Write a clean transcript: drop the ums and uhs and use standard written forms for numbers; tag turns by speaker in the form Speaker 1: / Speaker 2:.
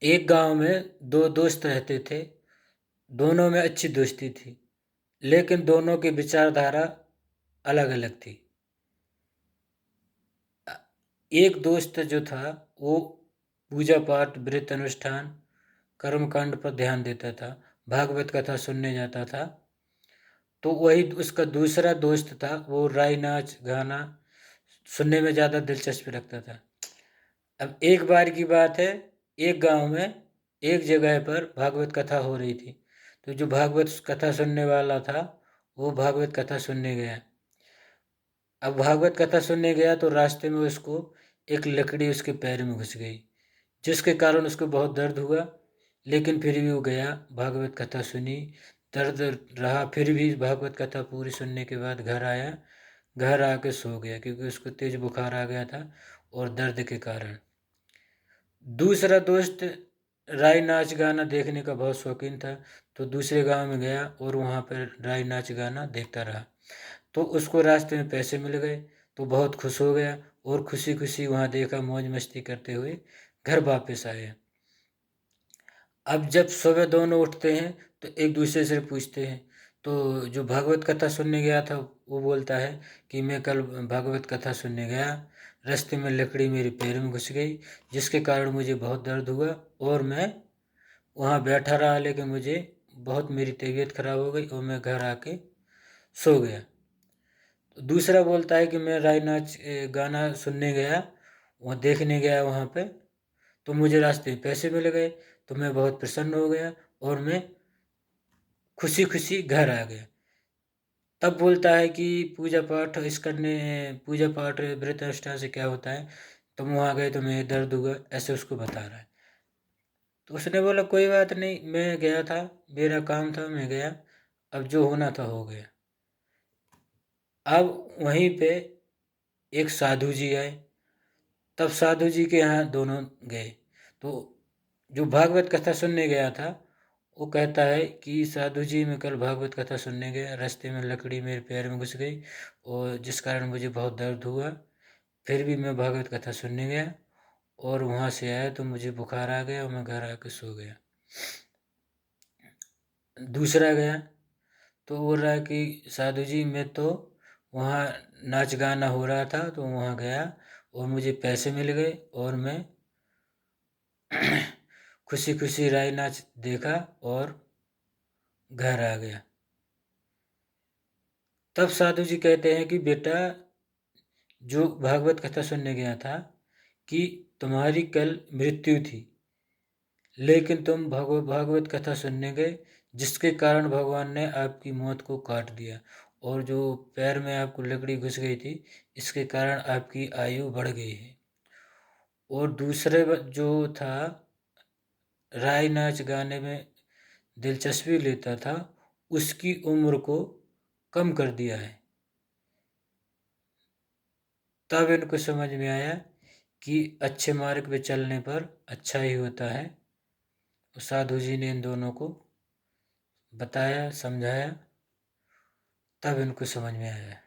Speaker 1: एक गांव में दो दोस्त रहते थे। दोनों में अच्छी दोस्ती थी, लेकिन दोनों की विचारधारा अलग अलग थी। एक दोस्त जो था वो पूजा पाठ, व्रत अनुष्ठान, कर्मकांड पर ध्यान देता था, भागवत कथा सुनने जाता था। तो वही उसका दूसरा दोस्त था, वो राय नाच गाना सुनने में ज़्यादा दिलचस्पी रखता था। अब एक बार की बात है, एक गांव में एक जगह पर भागवत कथा हो रही थी। तो जो भागवत कथा सुनने वाला था वो भागवत कथा सुनने गया। अब भागवत कथा सुनने गया तो रास्ते में उसको एक लकड़ी उसके पैर में घुस गई, जिसके कारण उसको बहुत दर्द हुआ। लेकिन फिर भी वो गया, भागवत कथा सुनी, दर्द रहा, फिर भी भागवत कथा पूरी सुनने के बाद घर आया। घर आके सो गया क्योंकि उसको तेज बुखार आ गया था और दर्द के कारण। दूसरा दोस्त राय नाच गाना देखने का बहुत शौकीन था, तो दूसरे गांव में गया और वहाँ पर राय नाच गाना देखता रहा। तो उसको रास्ते में पैसे मिल गए तो बहुत खुश हो गया और खुशी खुशी वहाँ देखा, मौज मस्ती करते हुए घर वापस आए। अब जब सुबह दोनों उठते हैं तो एक दूसरे से पूछते हैं। तो जो भागवत कथा सुनने गया था वो बोलता है कि मैं कल भागवत कथा सुनने गया, रास्ते में लकड़ी मेरे पैर में घुस गई, जिसके कारण मुझे बहुत दर्द हुआ और मैं वहाँ बैठा रहा, लेकिन मुझे बहुत मेरी तबीयत खराब हो गई और मैं घर आके सो गया। तो दूसरा बोलता है कि मैं राय नाच गाना सुनने गया, वहाँ देखने गया वहाँ पे, तो मुझे रास्ते में पैसे मिल गए, तो मैं बहुत प्रसन्न हो गया और मैं खुशी खुशी घर आ गया। तब बोलता है कि पूजा पाठ व्रत अनुष्ठान से क्या होता है, तुम वहाँ गए तो मैं दर्द हुआ, ऐसे उसको बता रहा है। तो उसने बोला कोई बात नहीं, मैं गया था, मेरा काम था, मैं गया, अब जो होना था हो गया। अब वहीं पे एक साधु जी आए। तब साधु जी के यहाँ दोनों गए। तो जो भागवत कथा सुनने गया था वो कहता है कि साधु जी मैं कल भागवत कथा सुनने गया, रास्ते में लकड़ी मेरे पैर में घुस गई और जिस कारण मुझे बहुत दर्द हुआ, फिर भी मैं भागवत कथा सुनने गया और वहाँ से आया तो मुझे बुखार आ गया और मैं घर आके सो गया। दूसरा गया तो बोल रहा है कि साधु जी मैं तो वहाँ नाच गाना हो रहा था तो वहाँ गया और मुझे पैसे मिल गए और मैं खुशी खुशी राय नाच देखा और घर आ गया। तब साधु जी कहते हैं कि बेटा, जो भागवत कथा सुनने गया था कि तुम्हारी कल मृत्यु थी, लेकिन तुम भागवत कथा सुनने गए, जिसके कारण भगवान ने आपकी मौत को काट दिया और जो पैर में आपको लकड़ी घुस गई थी इसके कारण आपकी आयु बढ़ गई है। और दूसरे जो था राय नाच गाने में दिलचस्पी लेता था, उसकी उम्र को कम कर दिया है। तब इनको समझ में आया कि अच्छे मार्ग पे चलने पर अच्छा ही होता है। तो साधु जी ने इन दोनों को बताया, समझाया, तब इनको समझ में आया।